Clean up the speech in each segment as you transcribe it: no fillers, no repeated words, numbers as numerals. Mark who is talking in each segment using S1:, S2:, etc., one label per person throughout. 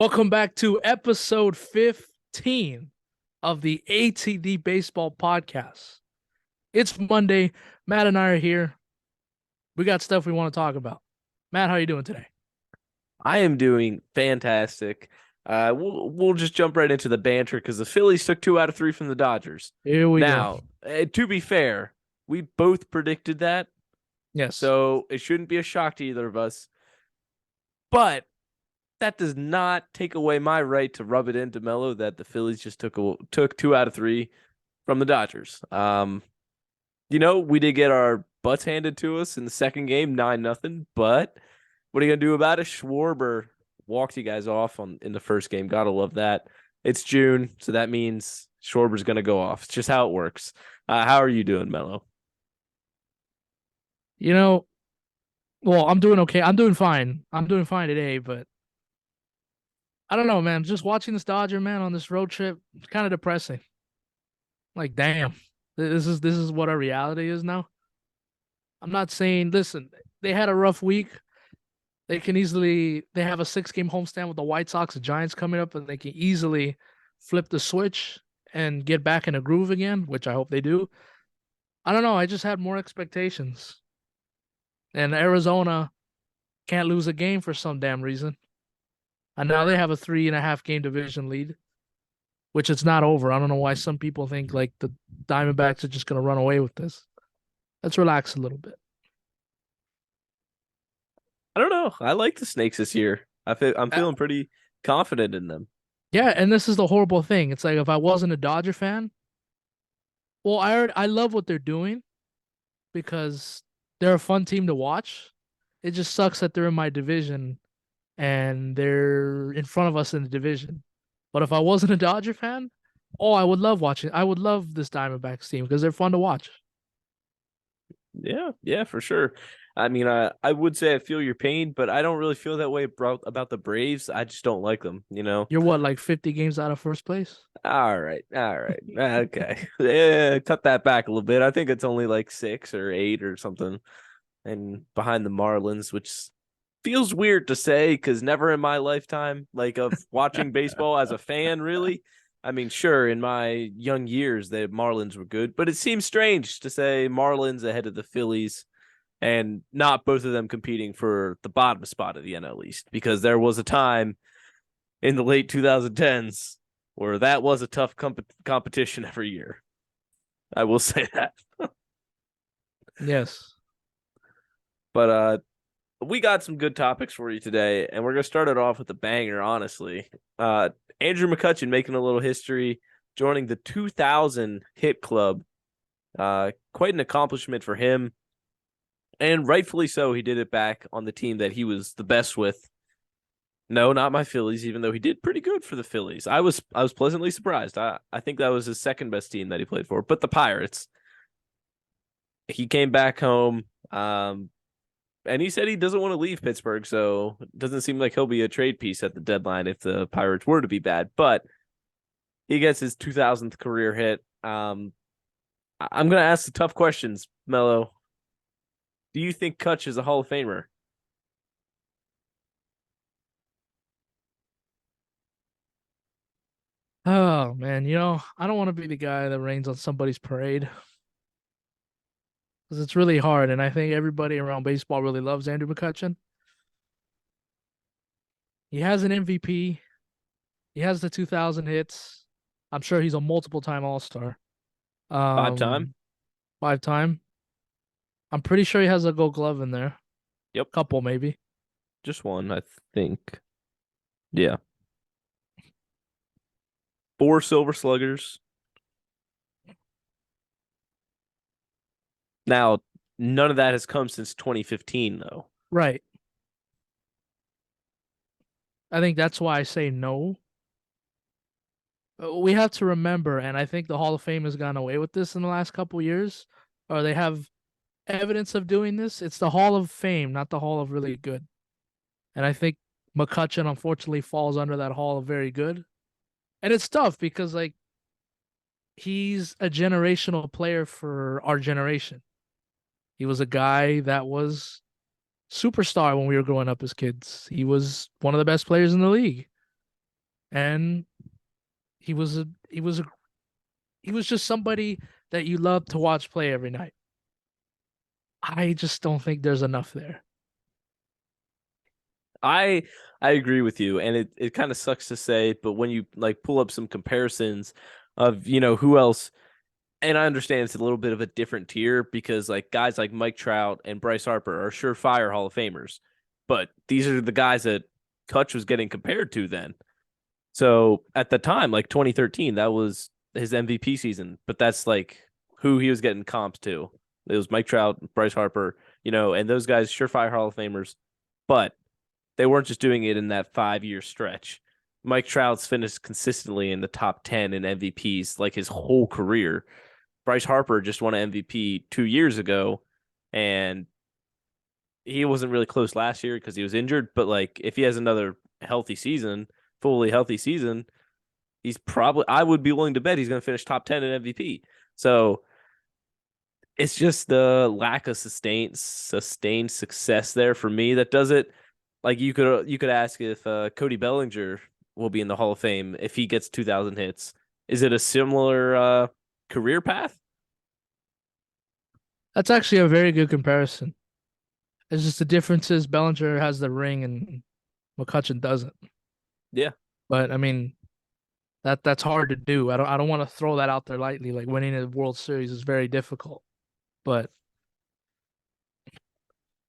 S1: Welcome back to episode 15 of the ATD Baseball Podcast. It's Monday. Matt and I are here. We got stuff we want to talk about. Matt, how are you doing today?
S2: I am doing fantastic. We'll just jump right into the banter because the Phillies took 2 out of 3 from the Dodgers.
S1: Here we go.
S2: Now, to be fair, we both predicted that,
S1: Yes.
S2: so it shouldn't be a shock to either of us. But that does not take away my right to rub it into Melo that the Phillies just took 2 out of 3 from the Dodgers. We did get our butts handed to us in the second game, 9-0, but what are you gonna do about it? Schwarber walked you guys off in the first game. Gotta love that. It's June, so that means Schwarber's gonna go off. It's just how it works. How are you doing, Melo?
S1: You know, well, I'm doing okay. I'm doing fine. I'm doing fine today, but I don't know, man. Just watching this Dodger man on this road trip, it's kind of depressing. Like, damn. This is what our reality is now. I'm not saying, listen, they had a rough week. They have a 6 game homestand with the White Sox and Giants coming up, and they can easily flip the switch and get back in a groove again, which I hope they do. I don't know. I just had more expectations. And Arizona can't lose a game for some damn reason. And now they have a 3.5 game division lead, which it's not over. I don't know why some people think like the Diamondbacks are just gonna run away with this. Let's relax a little bit.
S2: I don't know. I like the Snakes this year. I'm
S1: Uh,
S2: feeling pretty confident in them.
S1: yeah, and this is the horrible thing. It's like if I wasn't a Dodger fan, well, I love what they're doing because they're a fun team to watch. It just sucks that they're in my division and they're in front of us in the division. But if I wasn't a Dodger fan, oh, I would love watching. I would love this Diamondbacks team because they're fun to watch.
S2: Yeah, for sure. I mean, I would say I feel your pain, but I don't really feel that way about the Braves. I just don't like them.
S1: You're what, like 50 games out of first place?
S2: All right. Okay. Yeah, cut that back a little bit. I think it's only like 6 or 8 or something. And behind the Marlins, which feels weird to say because never in my lifetime, like of watching baseball as a fan, really. I mean, sure, in my young years, the Marlins were good, but it seems strange to say Marlins ahead of the Phillies and not both of them competing for the bottom spot of the NL East because there was a time in the late 2010s where that was a tough competition every year. I will say that.
S1: Yes.
S2: But we got some good topics for you today, and we're gonna start it off with a banger. Honestly, Andrew McCutchen making a little history, joining the 2000 hit club. Quite an accomplishment for him, and rightfully so. He did it back on the team that he was the best with. No, not my Phillies, even though he did pretty good for the Phillies. I was pleasantly surprised. I think that was his second best team that he played for. But the Pirates, he came back home. And he said he doesn't want to leave Pittsburgh, so it doesn't seem like he'll be a trade piece at the deadline if the Pirates were to be bad. But he gets his 2000th career hit. I'm going to ask the tough questions, Melo. Do you think Kutch is a Hall of Famer?
S1: Oh man, I don't want to be the guy that rains on somebody's parade because it's really hard, and I think everybody around baseball really loves Andrew McCutchen. He has an MVP. He has the 2000 hits. I'm sure he's a multiple time All Star.
S2: 5 time?
S1: 5 time. I'm pretty sure he has a Gold Glove in there.
S2: Yep,
S1: Couple maybe.
S2: just one, I think. Yeah. 4 Silver Sluggers. Now, none of that has come since 2015, though.
S1: Right. I think that's why I say no. We have to remember, and I think the Hall of Fame has gone away with this in the last couple years, or they have evidence of doing this. It's the Hall of Fame, not the Hall of Really Good. And I think McCutchen unfortunately falls under that Hall of Very Good. And it's tough because like he's a generational player for our generation. He was a guy that was superstar when we were growing up as kids. He was one of the best players in the league. and he was a he was a he was just somebody that you love to watch play every night. I just don't think there's enough there.
S2: I I agree with you, and it kind of sucks to say, but when you like pull up some comparisons of who else, and I understand it's a little bit of a different tier because like guys like Mike Trout and Bryce Harper are surefire Hall of Famers, but these are the guys that Kutch was getting compared to then. So at the time, like 2013, that was his MVP season, but that's like who he was getting comps to. It was Mike Trout, Bryce Harper, and those guys surefire Hall of Famers, but they weren't just doing it in that 5 year stretch. Mike Trout's finished consistently in the top 10 in MVPs like his whole career. Bryce Harper just won an MVP 2 years ago, and he wasn't really close last year because he was injured. But like, if he has another healthy season, fully healthy season, I would be willing to bet he's going to finish top 10 in MVP. So it's just the lack of sustained success there for me that does it. Like you could ask if Cody Bellinger will be in the Hall of Fame if he gets 2,000 hits. Is it a similar career path?
S1: That's actually a very good comparison. It's just the difference is Bellinger has the ring and McCutchen doesn't.
S2: Yeah.
S1: But I mean, that's hard to do. I don't want to throw that out there lightly. Like winning a World Series is very difficult. But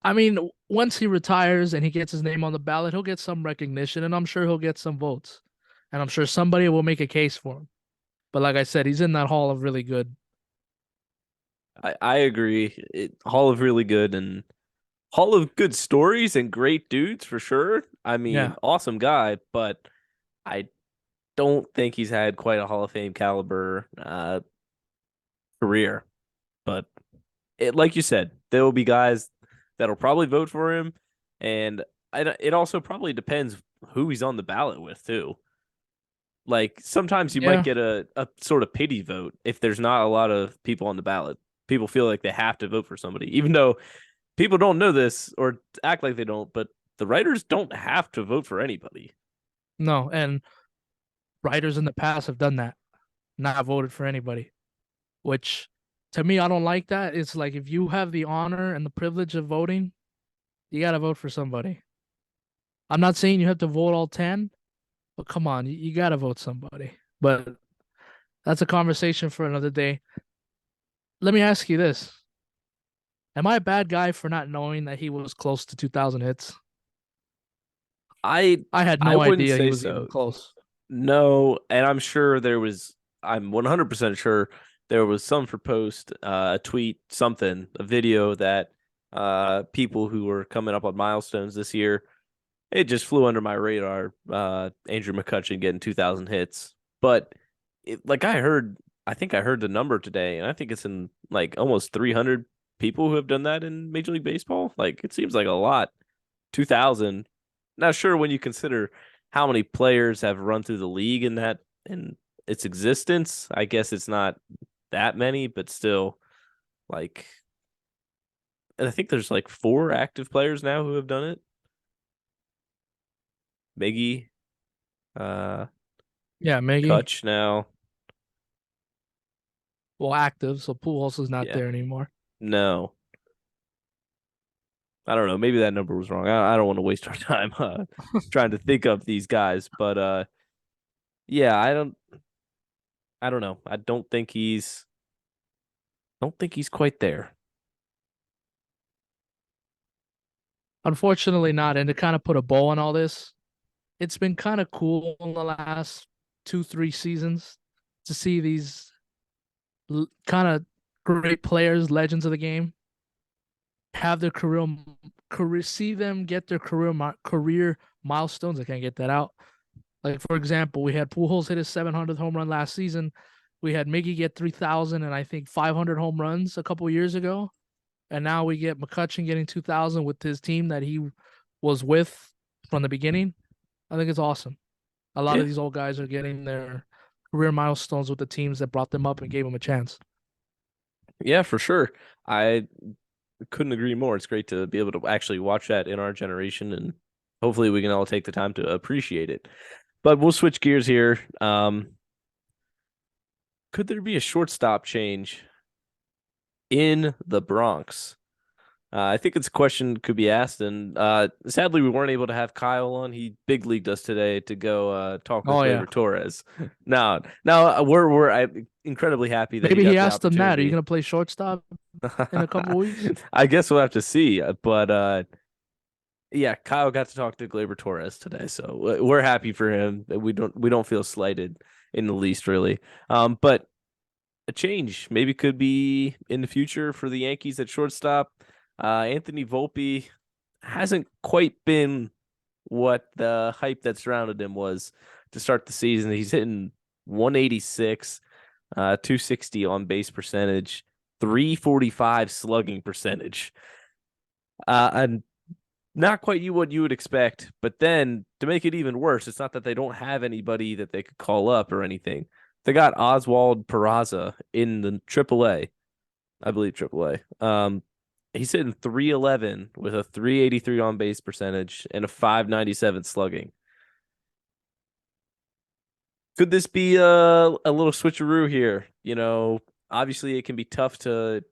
S1: I mean, once he retires and he gets his name on the ballot, he'll get some recognition, and I'm sure he'll get some votes, and I'm sure somebody will make a case for him. But like I said, he's in that hall of really good.
S2: I agree. Hall of really good and Hall of good stories and great dudes for sure. I mean,
S1: Yeah,
S2: awesome guy, but I don't think he's had quite a Hall of Fame caliber career. But like you said, there will be guys that'll probably vote for him, and it also probably depends who he's on the ballot with too. Like sometimes you might
S1: yeah,
S2: get a sort of pity vote if there's not a lot of people on the ballot. People feel like they have to vote for somebody, even though people don't know this or act like they don't, but the writers don't have to vote for anybody.
S1: no, and writers in the past have done that, not voted for anybody. Which, to me, I don't like that. It's like if you have the honor and the privilege of voting, you gotta vote for somebody. I'm not saying you have to vote all 10, but come on, you gotta vote somebody. But that's a conversation for another day. Let me ask you this. Am I a bad guy for not knowing that he was close to 2,000 hits?
S2: I
S1: I had
S2: I
S1: no
S2: wouldn't
S1: idea he
S2: say
S1: was even
S2: so.
S1: close.
S2: No, and I'm 100% sure there was some for post, a tweet, something, a video that people who were coming up on milestones this year, it just flew under my radar. Andrew McCutchen getting 2,000 hits. But like I think I heard the number today, and I think it's in like almost 300 people who have done that in Major League Baseball. Like it seems like a lot. 2,000. Not sure when you consider how many players have run through the league in its existence. I guess it's not that many, but still, like I think there's like four active players now who have done it. Miggy, uh,
S1: Yeah, Miggy.
S2: Kutch now.
S1: Well, active, so Pujols is not
S2: Yeah,
S1: there anymore.
S2: no, I don't know. Maybe that number was wrong. I don't want to waste our time trying to think of these guys, but yeah, I don't know. Don't think he's quite there.
S1: Unfortunately, not. And to kind of put a bow on all this, it's been kind of cool in the last 2, 3 seasons to see these kind of great players, legends of the game, have their career see them get their career milestones. I can't get that out. Like for example, we had Pujols hit his 700th home run last season. We had Miggy get 3,000 and I think 500 home runs a couple years ago, and now we get McCutchen getting 2,000 with his team that he was with from the beginning. I think it's awesome. A lot of
S2: Yeah,
S1: these old guys are getting their career milestones with the teams that brought them up and gave them a chance.
S2: yeah, for sure. I couldn't agree more. It's great to be able to actually watch that in our generation, and hopefully we can all take the time to appreciate it. But we'll switch gears here. Could there be a shortstop change in the Bronx? I think it's a question could be asked, and sadly, we weren't able to have Kyle on. He big leagued us today to go talk with
S1: Oh yeah.
S2: Gleyber Torres. No, we're incredibly happy that he
S1: Maybe he
S2: got the
S1: asked him that. Are you
S2: opportunity.
S1: gonna play shortstop in a couple weeks?
S2: I guess we'll have to see, but yeah, Kyle got to talk to Gleyber Torres today, so we're happy for him. We don't feel slighted in the least, really. But a change maybe could be in the future for the Yankees at shortstop. Anthony Volpe hasn't quite been what the hype that surrounded him was to start the season. He's hitting 186, 260 on base percentage, 345 slugging percentage. And not quite what you would expect. But then to make it even worse, it's not that they don't have anybody that they could call up or anything. They got Oswald Peraza in the AAA, I believe AAA. He's hitting 311 with a 383 on base percentage and a 597 slugging. Could this be a little switcheroo here? Obviously it can be tough to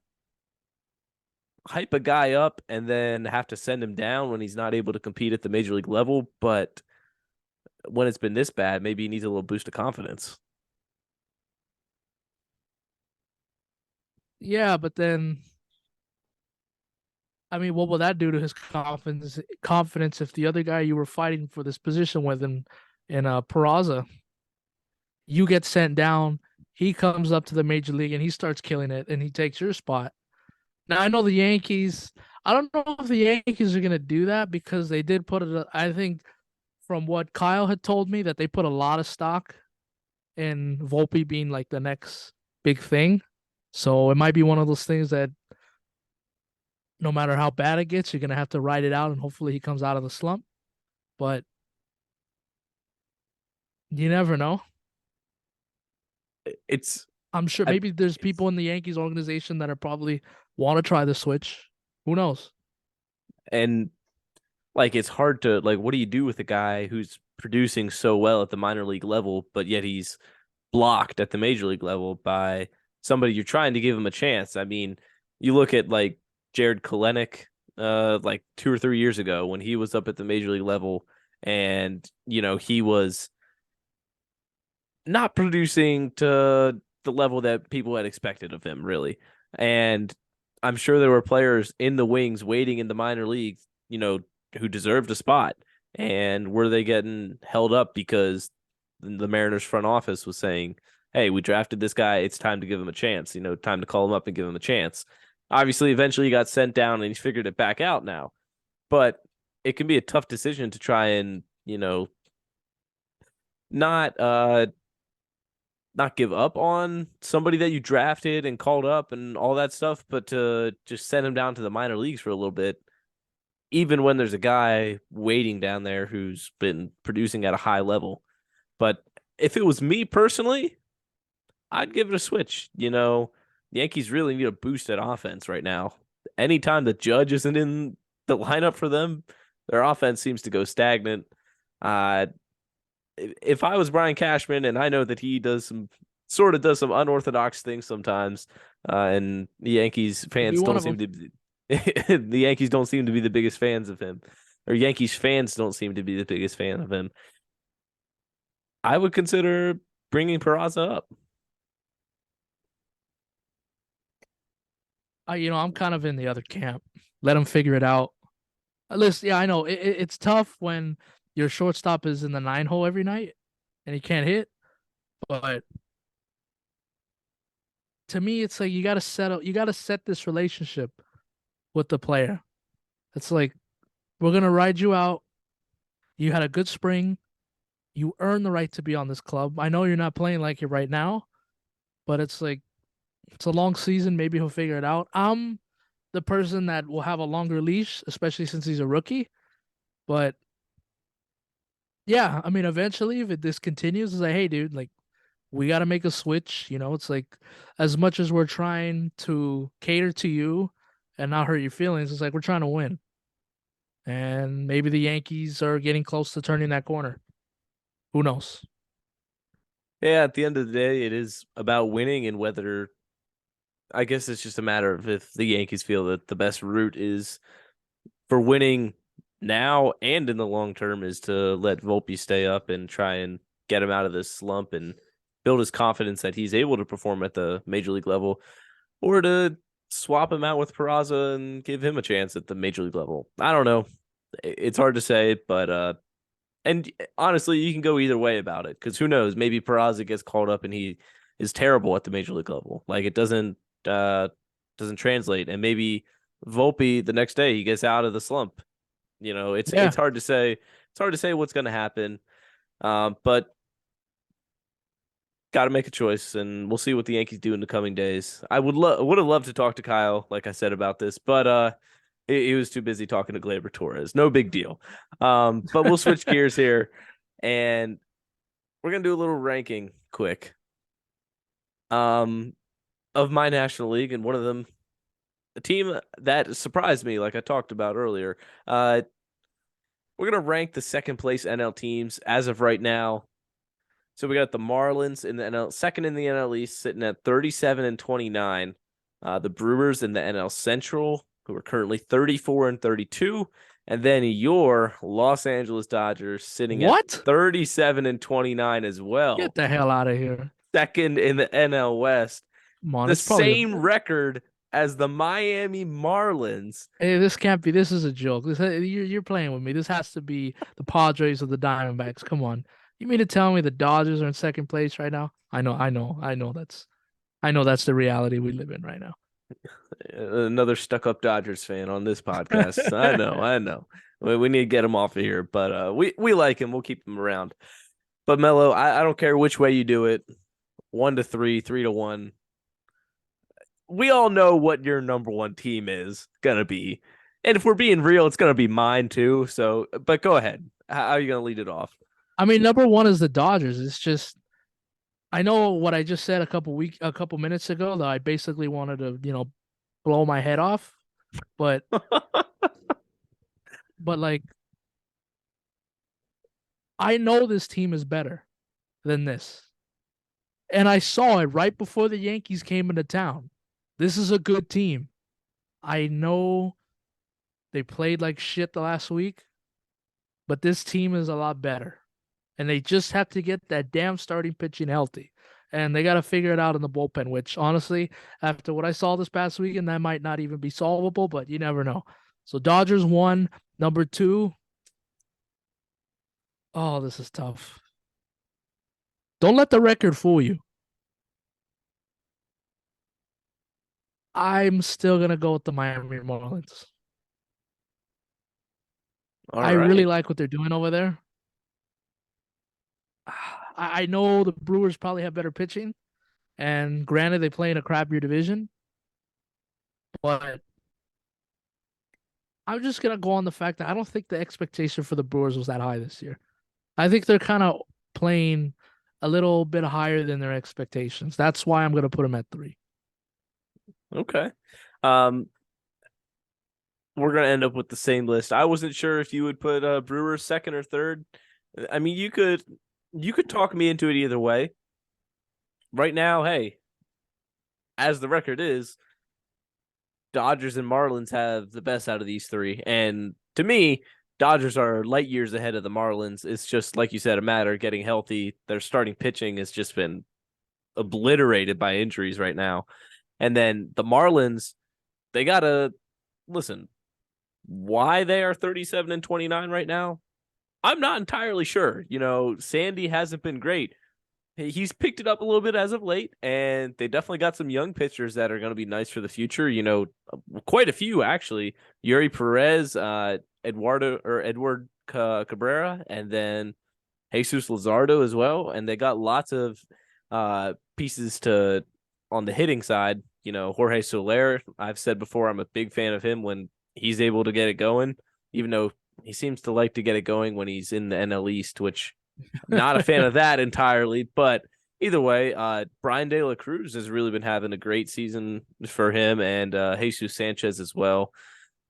S2: hype a guy up and then have to send him down when he's not able to compete at the major league level. But when it's been this bad, maybe he needs a little boost of confidence.
S1: Yeah, but then I mean, what will that do to his confidence if the other guy you were fighting for this position with in Peraza, you get sent down, he comes up to the major league and he starts killing it and he takes your spot. Now I know the Yankees. I don't know if the Yankees are gonna do that because they did put it. I think from what Kyle had told me that they put a lot of stock in Volpe being like the next big thing. So it might be one of those things that no matter how bad it gets, you're gonna have to ride it out and hopefully he comes out of the slump. But you never know.
S2: It's
S1: I'm sure
S2: I,
S1: maybe there's people in the Yankees organization that are probably want to try the switch. Who knows?
S2: and like it's hard to like what do you do with a guy who's producing so well at the minor league level, but yet he's blocked at the major league level by somebody you're trying to give him a chance. I mean, you look at like Jared Kelenic, like 2 or 3 years ago when he was up at the major league level, and he was not producing to the level that people had expected of him, really. And I'm sure there were players in the wings waiting in the minor leagues, who deserved a spot. And were they getting held up because the Mariners front office was saying, hey, we drafted this guy. It's time to give him a chance, time to call him up and give him a chance. Obviously, eventually he got sent down and he's figured it back out now. But it can be a tough decision to try and, not not give up on somebody that you drafted and called up and all that stuff, but to just send him down to the minor leagues for a little bit, even when there's a guy waiting down there who's been producing at a high level. But if it was me personally, I'd give it a switch. The Yankees really need a boost at offense right now. Anytime the Judge isn't in the lineup for them, their offense seems to go stagnant. Uh, if I was Brian Cashman, and I know that he does some unorthodox things sometimes, and the Yankees
S1: Could be
S2: fans
S1: one
S2: don't
S1: of
S2: seem
S1: them.
S2: to the Yankees don't seem to be the biggest fans of him, or Yankees fans don't seem to be the biggest fan of him. I would consider bringing Peraza up.
S1: I'm kind of in the other camp. Let him figure it out. Listen, yeah, I know it's tough when your shortstop is in the 9 hole every night and he can't hit. But to me, it's like you got to set this relationship with the player. It's like we're gonna ride you out. You had a good spring. You earn the right to be on this club. I know you're not playing like it right now, but it's like it's a long season. Maybe he'll figure it out. I'm the person that will have a longer leash, especially since he's a rookie. But yeah, I mean, eventually, if this continues, it's like, hey, dude, like we got to make a switch. It's like as much as we're trying to cater to you and not hurt your feelings, it's like we're trying to win. And maybe the Yankees are getting close to turning that corner. Who knows?
S2: Yeah, at the end of the day, it is about winning and whether I guess it's just a matter of if the Yankees feel that the best route is for winning now and in the long term is to let Volpe stay up and try and get him out of this slump and build his confidence that he's able to perform at the major league level, or to swap him out with Peraza and give him a chance at the major league level. I don't know. It's hard to say, but and honestly, you can go either way about it because who knows? Maybe Peraza gets called up and he is terrible at the major league level. Like it doesn't translate, and maybe Volpe the next day he gets out of the slump. It's
S1: Yeah.
S2: hard to say. It's hard to say what's going to happen. But got to make a choice, and we'll see what the Yankees do in the coming days. I would have loved to talk to Kyle, like I said about this, but he was too busy talking to Gleyber Torres. No big deal. But we'll switch gears here, and we're gonna do a little ranking quick. Of my National League, and one of them, a team that surprised me, like I talked about earlier. We're gonna rank the second place NL teams as of right now. So we got the Marlins in the NL, second in the NL East, sitting at 37 and 29. The Brewers in the NL Central, who are currently 34 and 32. And then your Los Angeles Dodgers sitting at
S1: What?
S2: 37 and 29 as well.
S1: Get the hell out of here.
S2: Second in the NL West.
S1: Come on,
S2: The
S1: it's probably
S2: same
S1: the.
S2: record as the Miami Marlins.
S1: Hey, this can't be. This is a joke. You're playing with me. This has to be the Padres or the Diamondbacks. Come on. You mean to tell me the Dodgers are in second place right now? I know that's the reality we live in right now.
S2: Another stuck-up Dodgers fan on this podcast. I know. We need to get him off of here, but we like him. We'll keep him around. But Melo, I don't care which way you do it, 1-3, 3-1. We all know what your number one team is gonna be, and if we're being real, it's gonna be mine too. So, but go ahead. How are you gonna lead it off?
S1: I mean, number one is the Dodgers. It's just I know what I just said a couple minutes ago that I basically wanted to, blow my head off, but like I know this team is better than this. And I saw it right before the Yankees came into town. This is a good team. I know they played like shit the last week, but this team is a lot better. And they just have to get that damn starting pitching healthy. And they got to figure it out in the bullpen, which honestly, after what I saw this past weekend, that might not even be solvable, but you never know. So Dodgers one, number two. Oh, this is tough. Don't let the record fool you. I'm still going to go with the Miami Marlins.
S2: All
S1: I really
S2: right.
S1: like what they're doing over there. I know the Brewers probably have better pitching, and granted, they play in a crappier division, but I'm just gonna go on the fact that I don't think the expectation for the Brewers was that high this year. I think they're kind of playing a little bit higher than their expectations. That's why I'm gonna put them at 3.
S2: Okay. Um, we're gonna end up with the same list. I wasn't sure if you would put Brewers second or third. I mean, you could talk me into it either way. Right now, hey, as the record is, Dodgers and Marlins have the best out of these three. And to me, Dodgers are light years ahead of the Marlins. It's just like you said, a matter of getting healthy. Their starting pitching has just been obliterated by injuries right now. And then the Marlins, they gotta listen, why they are 37 and 29 right now. I'm not entirely sure. Sandy hasn't been great. He's picked it up a little bit as of late, and they definitely got some young pitchers that are going to be nice for the future. Quite a few actually. Yuri Perez, Edward Cabrera, and then Jesus Luzardo as well. And they got lots of pieces to on the hitting side. Jorge Soler. I've said before, I'm a big fan of him when he's able to get it going, even though he seems to like to get it going when he's in the NL East, which I'm not a fan of that entirely, but either way, Brian De La Cruz has really been having a great season for him, and Jesus Sanchez as well.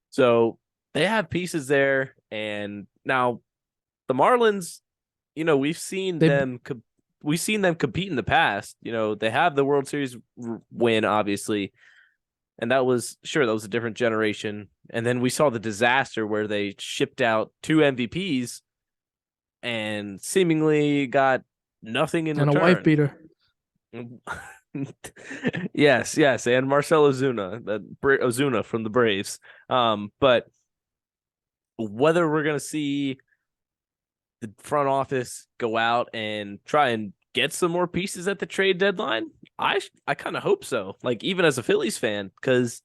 S2: So they have pieces there, and now the Marlins, we've seen
S1: They
S2: them compete in the past. They have the World Series win, obviously, and that was a different generation. And then we saw the disaster where they shipped out 2 MVPs and seemingly got nothing in
S1: and a wife
S2: return.
S1: beater.
S2: Yes, and Marcell Ozuna from the Braves. But whether we're gonna see the front office go out and try and get some more pieces at the trade deadline, I kind of hope so. Like, even as a Phillies fan, because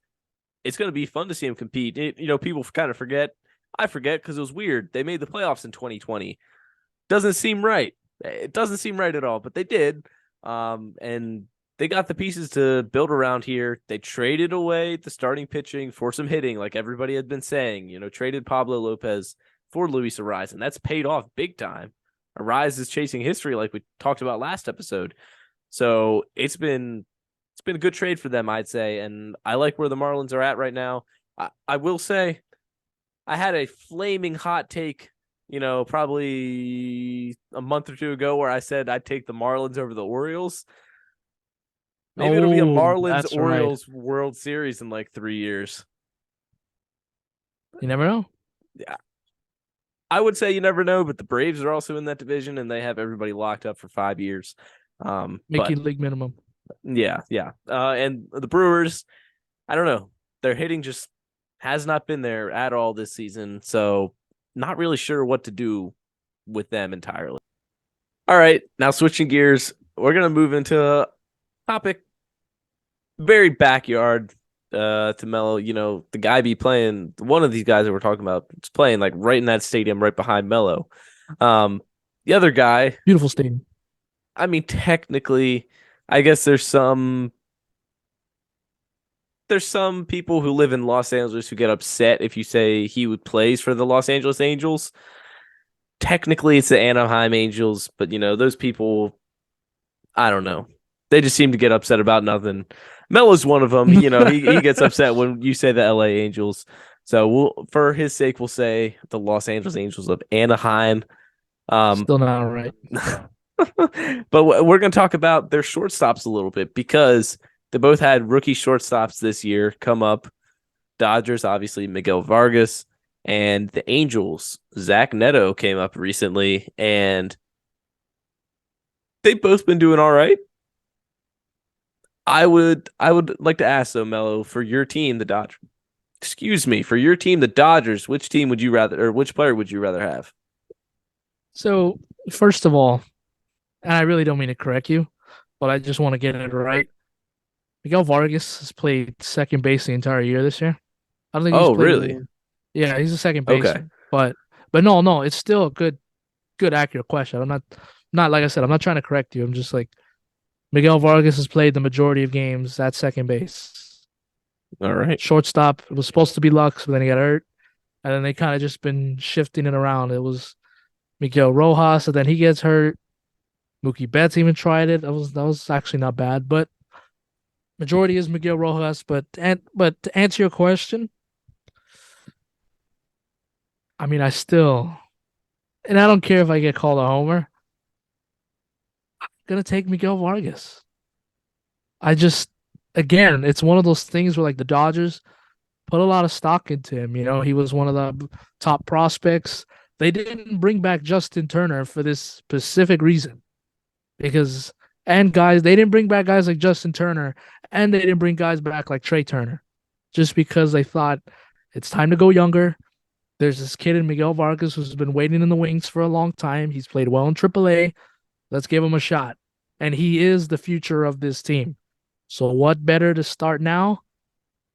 S2: it's going to be fun to see him compete. People kind of forget. I forget because it was weird. They made the playoffs in 2020. Doesn't seem right. It doesn't seem right at all, but they did. And they got the pieces to build around here. They traded away the starting pitching for some hitting, like everybody had been saying. Traded Pablo Lopez for Luis Ariz, and that's paid off big time. Ariz is chasing history, like we talked about last episode. So it's been a good trade for them, I'd say, and I like where the Marlins are at right now. I will say, I had a flaming hot take, probably a month or two ago, where I said I'd take the Marlins over the Orioles. Maybe it'll be a
S1: That's right.
S2: Marlins-Orioles World Series in like 3 years.
S1: You never know.
S2: Yeah. I would say you never know, but the Braves are also in that division, and they have everybody locked up for 5 years.
S1: Making league minimum.
S2: Yeah. And the Brewers, I don't know. Their hitting just has not been there at all this season, so not really sure what to do with them entirely. All right, now switching gears, we're going to move into a topic very backyard to Melo. The guy be playing, one of these guys that we're talking about is playing like right in that stadium right behind Melo. The other guy,
S1: Beautiful stadium.
S2: I mean, technically, I guess there's some people who live in Los Angeles who get upset if you say he plays for the Los Angeles Angels. Technically, it's the Anaheim Angels, but those people, I don't know. They just seem to get upset about nothing. Melo's one of them. He gets upset when you say the LA Angels. So for his sake, we'll say the Los Angeles Angels of Anaheim.
S1: Still not right.
S2: But we're going to talk about their shortstops a little bit, because they both had rookie shortstops this year come up. Dodgers, obviously, Miguel Vargas, and the Angels, Zach Neto came up recently, and they've both been doing all right. I would like to ask, though, Melo, for your team, the Dodgers. Excuse me, for your team, the Dodgers, which team would you rather, or which player would you rather have?
S1: So, first of all, and I really don't mean to correct you, but I just want to get it right. Miguel Vargas has played second base the entire year this year. I don't think he's
S2: Oh,
S1: played.
S2: really?
S1: Yeah, he's a second
S2: Okay.
S1: baseman. But no, it's still a good, accurate question. I'm not like I said, I'm not trying to correct you. I'm just like, Miguel Vargas has played the majority of games at second base.
S2: All right.
S1: Shortstop, it was supposed to be Lux, but then he got hurt. And then they kind of just been shifting it around. It was Miguel Rojas, and then he gets hurt. Mookie Betts even tried it. That was actually not bad, but majority is Miguel Rojas. But to answer your question, I mean, and I don't care if I get called a homer. I'm gonna take Miguel Vargas. Again, it's one of those things where like the Dodgers put a lot of stock into him. He was one of the top prospects. They didn't bring back Justin Turner for this specific reason. They didn't bring back guys like Justin Turner, and they didn't bring guys back like Trey Turner, just because they thought it's time to go younger. There's this kid in Miguel Vargas who's been waiting in the wings for a long time. He's played well in AAA. Let's give him a shot. And he is the future of this team. So what better to start now?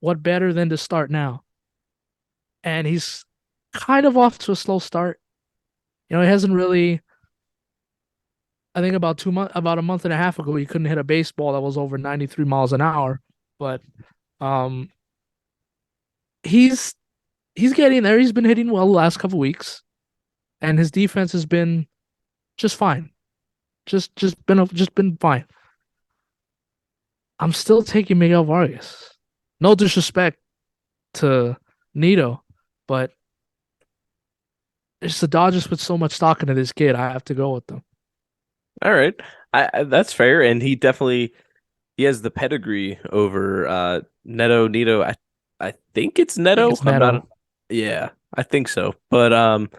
S1: What better than to start now? And he's kind of off to a slow start. He hasn't really. I think about a month and a half ago, he couldn't hit a baseball that was over 93 miles an hour. But he's getting there. He's been hitting well the last couple weeks, and his defense has been just fine. Just been fine. I'm still taking Miguel Vargas. No disrespect to Nito, but It's the Dodgers put so much stock into this kid. I have to go with them.
S2: All right. That's fair. And he has the pedigree over Neto. I think it's
S1: I think
S2: Neto.
S1: it's
S2: I'm not
S1: Neto.
S2: yeah, I think so. But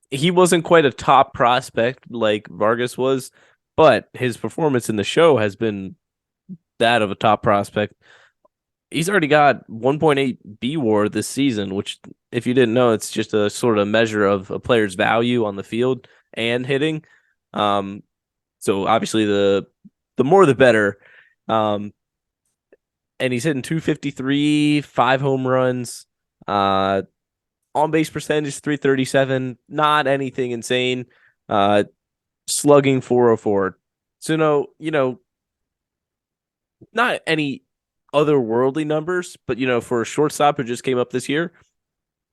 S2: he wasn't quite a top prospect like Vargas was, but his performance in the show has been that of a top prospect. He's already got 1.8 B WAR this season, which, if you didn't know, it's just a sort of measure of a player's value on the field and hitting. Um, so obviously the more the better. Um, and he's hitting 253, 5 home runs, on base percentage 337, not anything insane. Uh, slugging 404. So no, not any otherworldly numbers, but for a shortstop who just came up this year,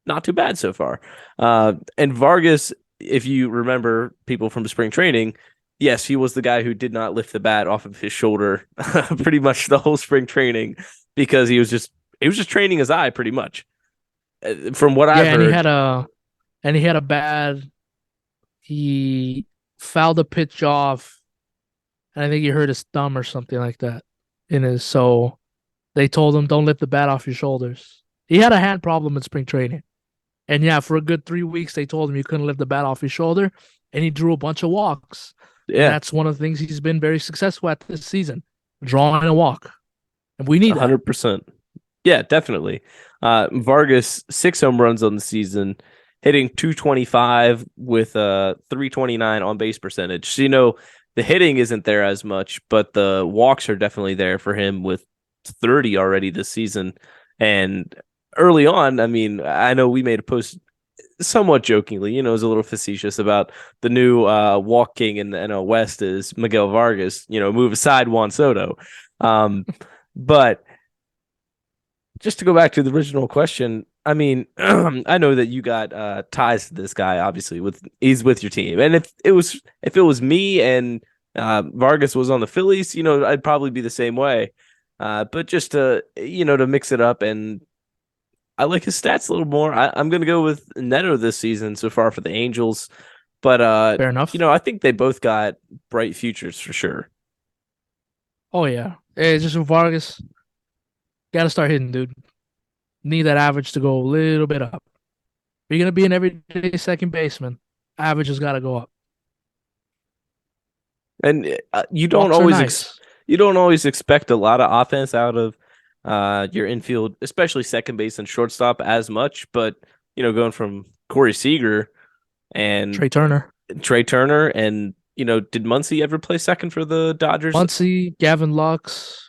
S2: not too bad so far. And Vargas, if you remember people from spring training, yes, he was the guy who did not lift the bat off of his shoulder pretty much the whole spring training because he was just training his eye pretty much. From what I've
S1: Yeah,
S2: heard,
S1: and he had a bad. He fouled a pitch off, and I think he hurt his thumb or something like that in his. So they told him don't lift the bat off your shoulders. He had a hand problem in spring training, and yeah, for a good 3 weeks they told him you couldn't lift the bat off your shoulder, and he drew a bunch of walks, and
S2: yeah,
S1: that's one of the things he's been very successful at this season, drawing a walk, and we need that.
S2: 100%. Yeah, definitely. Vargas 6 home runs on the season, hitting 225 with a 329 on base percentage. So the hitting isn't there as much, but the walks are definitely there for him with 30 already this season. And early on, I mean, I know we made a post somewhat jokingly, it was a little facetious about the new walk king in the NL West is Miguel Vargas, move aside Juan Soto. But just to go back to the original question, I mean, I know that you got ties to this guy. Obviously, he's with your team, and if it was me and Vargas was on the Phillies, I'd probably be the same way. But just to mix it up, and I like his stats a little more. I'm gonna go with Neto this season so far for the Angels, but
S1: Fair enough.
S2: I think they both got bright futures for sure.
S1: Oh yeah, it's just with Vargas. Got to start hitting, dude. Need that average to go a little bit up. If you're gonna be an everyday second baseman, average has got to go up.
S2: And
S1: Walks are nice.
S2: you don't always expect a lot of offense out of your infield, especially second base and shortstop as much. But going from Corey Seager and
S1: Trey Turner,
S2: Trey Turner, and did Muncy ever play second for the Dodgers?
S1: Muncy, Gavin Lux.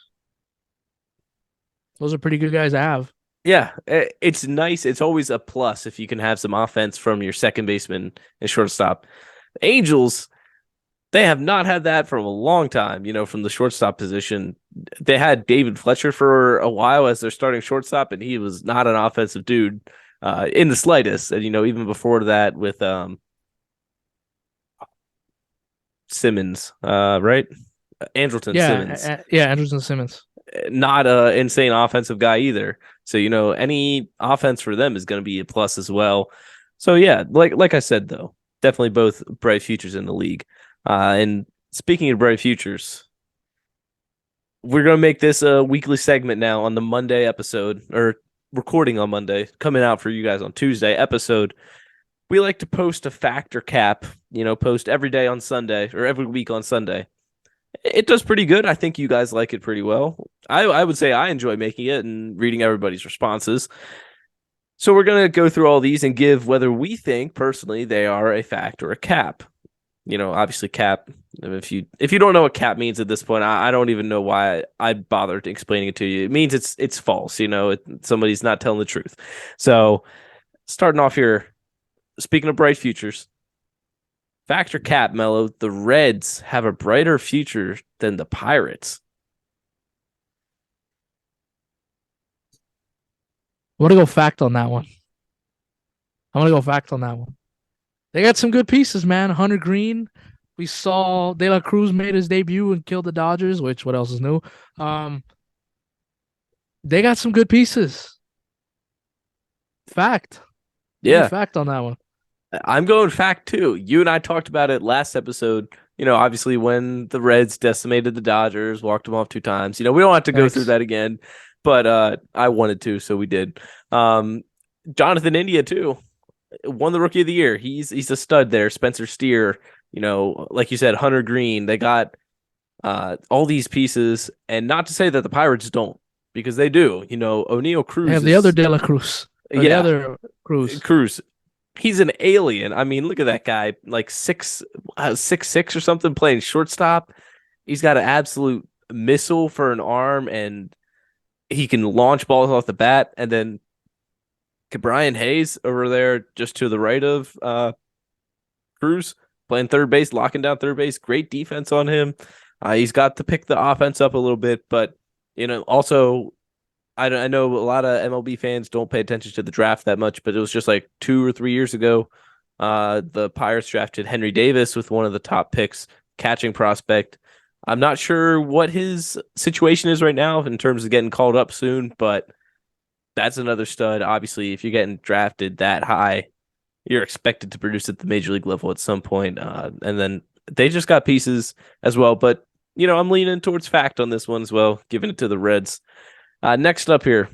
S1: Those are pretty good guys to have.
S2: Yeah, it's nice. It's always a plus if you can have some offense from your second baseman and shortstop. The Angels, they have not had that for a long time, from the shortstop position. They had David Fletcher for a while as their starting shortstop, and he was not an offensive dude in the slightest. And, even before that with Simmons, right? Andrelton Simmons.
S1: Yeah, Anderson Simmons.
S2: Not a insane offensive guy either. So, any offense for them is going to be a plus as well. So, yeah, like I said, though, definitely both bright futures in the league. And speaking of bright futures, we're going to make this a weekly segment now on the Monday episode, or recording on Monday, coming out for you guys on Tuesday episode. We like to post a factor cap, post every day on Sunday or every week on Sunday. It does pretty good. I think you guys like it pretty well. I would say I enjoy making it and reading everybody's responses. So we're going to go through all these and give whether we think personally they are a fact or a cap. Obviously cap. If you don't know what cap means at this point, I don't even know why I bothered explaining it to you. It means it's false. Somebody's not telling the truth. So starting off here, speaking of bright futures, factor cap, Mellow, the Reds have a brighter future than the Pirates.
S1: I'm gonna go fact on that one. They got some good pieces, man. Hunter Green. We saw De La Cruz made his debut and killed the Dodgers, which what else is new? They got some good pieces. Fact. Give me
S2: Yeah,
S1: fact on that one.
S2: I'm going fact too. You and I talked about it last episode. Obviously when the Reds decimated the Dodgers, walked them off 2 times. We don't have to go through
S1: Thanks.
S2: that again, but I wanted to, so we did. Um, Jonathan India too won the Rookie of the Year. He's a stud there. Spencer Steer, like you said, Hunter Green. They got all these pieces, and not to say that the Pirates don't, because they do. O'Neal
S1: They
S2: Cruz
S1: have the other
S2: is
S1: De La Cruz or the
S2: yeah,
S1: other Cruz.
S2: Cruz. He's an alien. I mean, look at that guy, like 6'6" or something, playing shortstop. He's got an absolute missile for an arm, and he can launch balls off the bat. And then Brian Hayes over there, just to the right of Cruz, playing third base, locking down third base. Great defense on him. He's got to pick the offense up a little bit, but also I know a lot of MLB fans don't pay attention to the draft that much, but it was just like 2 or 3 years ago. The Pirates drafted Henry Davis with one of the top picks, catching prospect. I'm not sure what his situation is right now in terms of getting called up soon, but that's another stud. Obviously, if you're getting drafted that high, you're expected to produce at the major league level at some point. And then they just got pieces as well. But, I'm leaning towards fact on this one as well, giving it to the Reds. Next up here,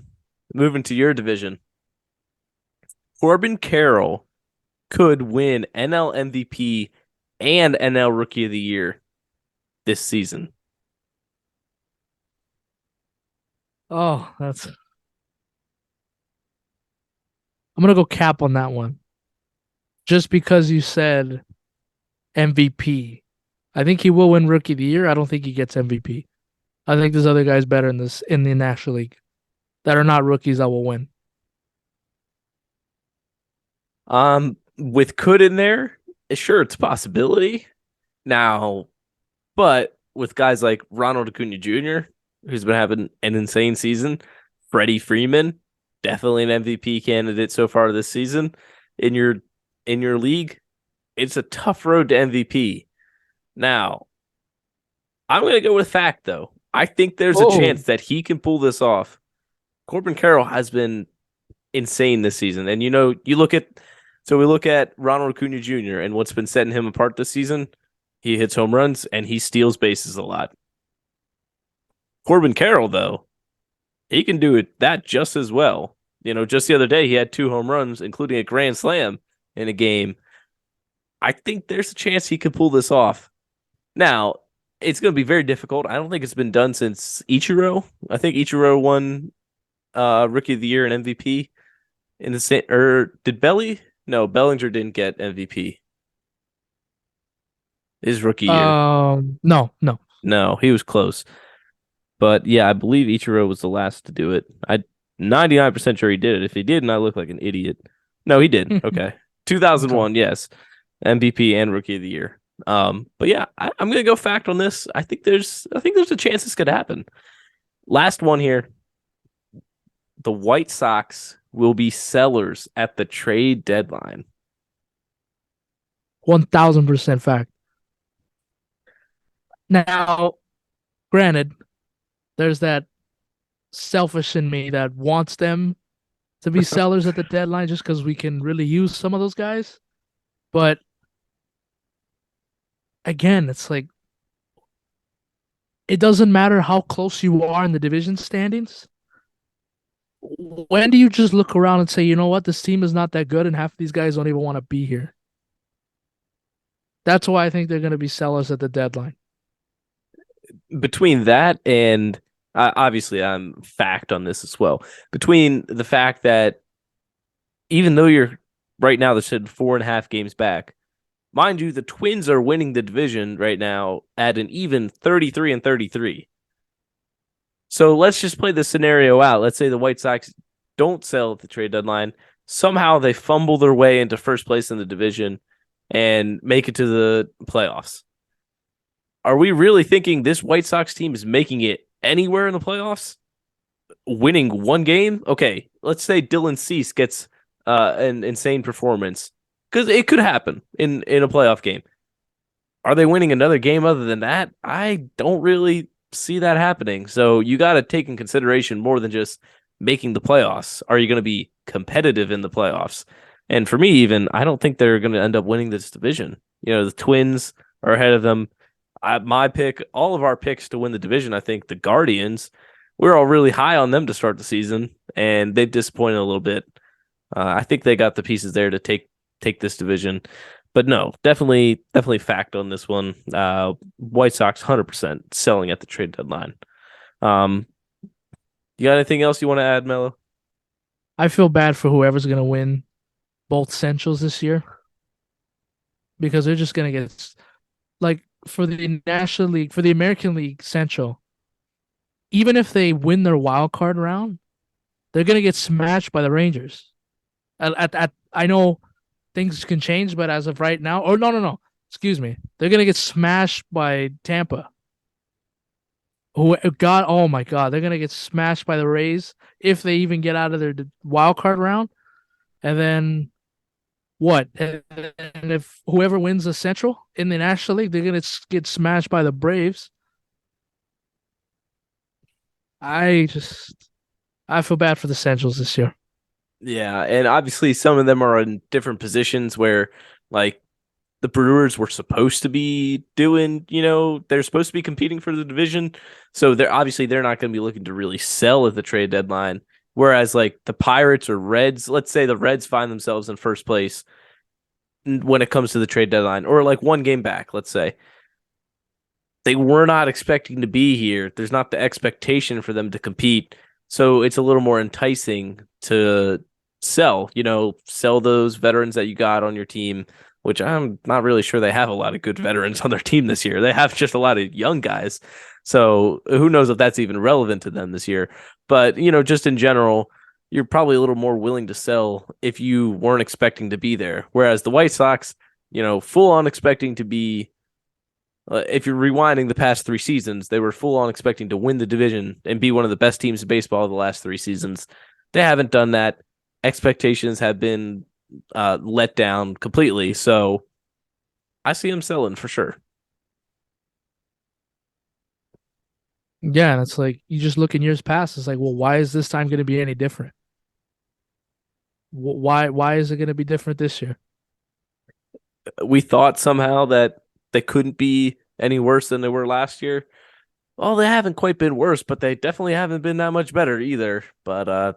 S2: moving to your division. Corbin Carroll could win NL MVP and NL Rookie of the Year this season.
S1: Oh, I'm gonna go cap on that one. Just because you said MVP. I think he will win Rookie of the Year. I don't think he gets MVP. I think there's other guys better in the National League that are not rookies that will win.
S2: With could in there, sure, it's a possibility. Now, but with guys like Ronald Acuna Jr., who's been having an insane season, Freddie Freeman, definitely an MVP candidate so far this season. In your league, it's a tough road to MVP. Now, I'm going to go with fact, though. I think there's a chance that he can pull this off. Corbin Carroll has been insane this season. And, we look at Ronald Acuna Jr. and what's been setting him apart this season. He hits home runs and he steals bases a lot. Corbin Carroll, though, he can do that just as well. Just the other day, he had 2 home runs, including a grand slam in a game. I think there's a chance he could pull this off. Now, it's going to be very difficult. I don't think it's been done since Ichiro. I think Ichiro won Rookie of the Year and MVP in the same. Or did Belly? No, Bellinger didn't get MVP. His rookie year.
S1: No.
S2: No, he was close. But yeah, I believe Ichiro was the last to do it. I'm 99% sure he did it. If he didn't, I look like an idiot. No, he did. Okay. 2001, okay. Yes. MVP and Rookie of the Year. But yeah, I'm gonna go fact on this. I think there's a chance this could happen. Last one here. The White Sox will be sellers at the trade deadline.
S1: 1,000% fact. Now, granted, there's that selfish in me that wants them to be sellers at the deadline just because we can really use some of those guys. But again, it's like it doesn't matter how close you are in the division standings. When do you just look around and say, you know what, this team is not that good and half of these guys don't even want to be here? That's why I think they're going to be sellers at the deadline.
S2: Between that and obviously I'm fact on this as well. Between the fact that even though you're right now, they're sitting 4.5 games back, mind you, the Twins are winning the division right now at an even 33-33. So let's just play the scenario out. Let's say the White Sox don't sell at the trade deadline. Somehow they fumble their way into first place in the division and make it to the playoffs. Are we really thinking this White Sox team is making it anywhere in the playoffs? Winning one game? Okay, let's say Dylan Cease gets an insane performance, because it could happen in a playoff game. Are they winning another game other than that? I don't really see that happening. So you got to take in consideration more than just making the playoffs. Are you going to be competitive in the playoffs? And for me, even, I don't think they're going to end up winning this division. The Twins are ahead of them. My pick, all of our picks to win the division, I think the Guardians, we're all really high on them to start the season, and they've disappointed a little bit. I think they got the pieces there to take this division. But no, definitely fact on this one. White Sox 100% selling at the trade deadline. You got anything else you want to add, Melo?
S1: I feel bad for whoever's gonna win both Centrals this year because they're just gonna get like for the National League, for the American League Central, even if they win their wild card round, they're gonna get smashed by the Rangers. I know things can change, but as of right now, or no, excuse me, they're gonna get smashed by Tampa. Who God, oh my God, they're gonna get smashed by the Rays if they even get out of their wild card round, and then what? And if whoever wins the Central in the National League, they're gonna get smashed by the Braves. I just I feel bad for the Centrals this year.
S2: Yeah, and obviously some of them are in different positions where like the Brewers were supposed to be doing, they're supposed to be competing for the division. So they're not going to be looking to really sell at the trade deadline. Whereas like the Pirates or Reds, let's say the Reds find themselves in first place when it comes to the trade deadline, or like one game back, let's say. They were not expecting to be here. There's not the expectation for them to compete. So it's a little more enticing to sell those veterans that you got on your team, which I'm not really sure they have a lot of good veterans on their team this year. They have just a lot of young guys. So who knows if that's even relevant to them this year. But, just in general, you're probably a little more willing to sell if you weren't expecting to be there. Whereas the White Sox, full on expecting to be, if you're rewinding the past 3 seasons, they were full on expecting to win the division and be one of the best teams in baseball the last 3 seasons. They haven't done that. Expectations have been let down completely. So I see them selling for sure.
S1: Yeah, and it's like you just look in years past. It's like, well, why is this time going to be any different? Why is it going to be different this year?
S2: We thought somehow that they couldn't be any worse than they were last year. Well, they haven't quite been worse, but they definitely haven't been that much better either. But I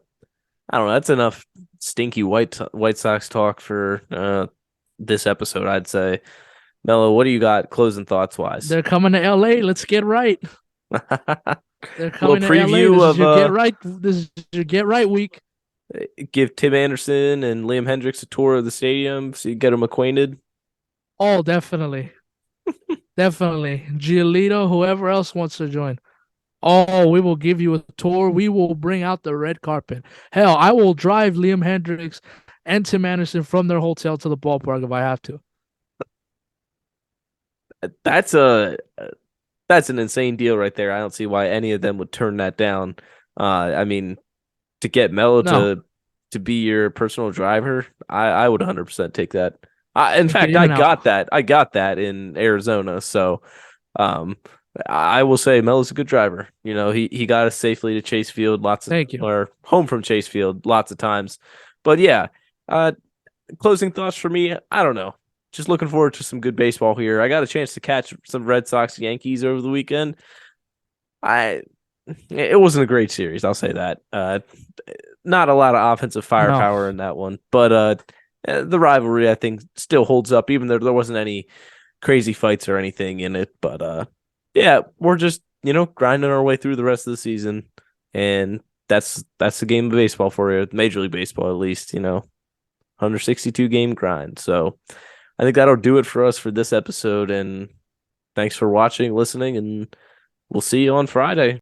S2: don't know. That's enough stinky White Sox talk for this episode, I'd say. Melo, what do you got closing thoughts wise?
S1: They're coming to LA. Let's get right. They're coming to LA.
S2: Preview of
S1: get right. This is your get right week.
S2: Give Tim Anderson and Liam Hendricks a tour of the stadium so you get them acquainted.
S1: Oh, definitely. Definitely. Giolito, whoever else wants to join. Oh, we will give you a tour. We will bring out the red carpet. Hell, I will drive Liam Hendricks and Tim Anderson from their hotel to the ballpark if I have to.
S2: That's an insane deal right there. I don't see why any of them would turn that down. I mean, to get Melo to be your personal driver, I would 100% take that. In fact, I got that in Arizona. So, I will say Melo's a good driver. He got us safely to Chase Field or home from Chase Field lots of times. But yeah, closing thoughts for me, I don't know. Just looking forward to some good baseball here. I got a chance to catch some Red Sox Yankees over the weekend. It wasn't a great series, I'll say that. Not a lot of offensive firepower in that one, but the rivalry I think still holds up, even though there wasn't any crazy fights or anything in it. But yeah, we're just grinding our way through the rest of the season, and that's the game of baseball for you, Major League Baseball at least. 162 game grind. So I think that'll do it for us for this episode. And thanks for watching, listening, and we'll see you on Friday.